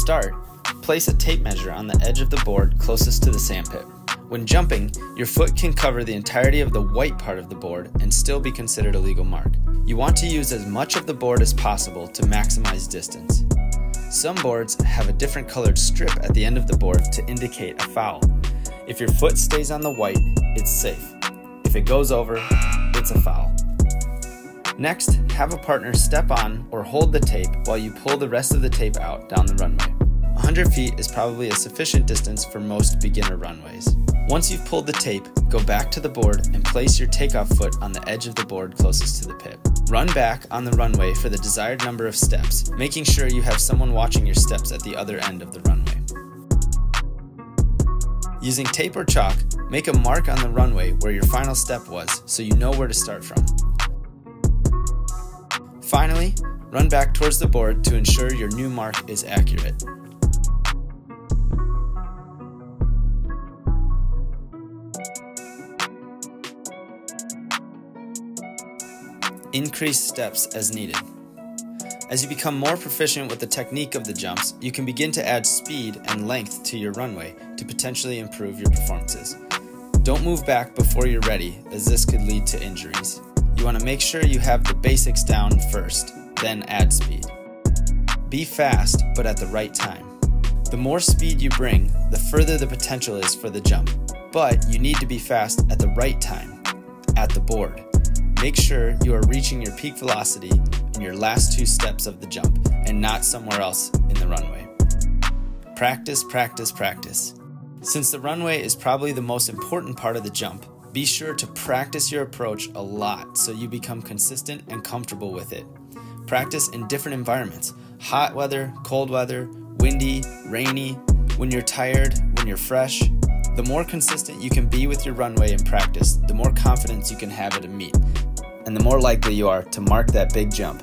start, place a tape measure on the edge of the board closest to the sandpit. When jumping, your foot can cover the entirety of the white part of the board and still be considered a legal mark. You want to use as much of the board as possible to maximize distance. Some boards have a different colored strip at the end of the board to indicate a foul. If your foot stays on the white, it's safe. If it goes over, it's a foul. Next, have a partner step on or hold the tape while you pull the rest of the tape out down the runway. 100 feet is probably a sufficient distance for most beginner runways. Once you've pulled the tape, go back to the board and place your takeoff foot on the edge of the board closest to the pit. Run back on the runway for the desired number of steps, making sure you have someone watching your steps at the other end of the runway. Using tape or chalk, make a mark on the runway where your final step was so you know where to start from. Finally, run back towards the board to ensure your new mark is accurate. Increase steps as needed. As you become more proficient with the technique of the jumps, you can begin to add speed and length to your runway to potentially improve your performances. Don't move back before you're ready, as this could lead to injuries. You want to make sure you have the basics down first, then add speed. Be fast, but at the right time. The more speed you bring, the further the potential is for the jump, but you need to be fast at the right time, at the board. Make sure you are reaching your peak velocity in your last 2 steps of the jump and not somewhere else in the runway. Practice, practice, practice. Since the runway is probably the most important part of the jump, be sure to practice your approach a lot so you become consistent and comfortable with it. Practice in different environments: hot weather, cold weather, windy, rainy, when you're tired, when you're fresh. The more consistent you can be with your runway in practice, the more confidence you can have at a meet, and the more likely you are to mark that big jump.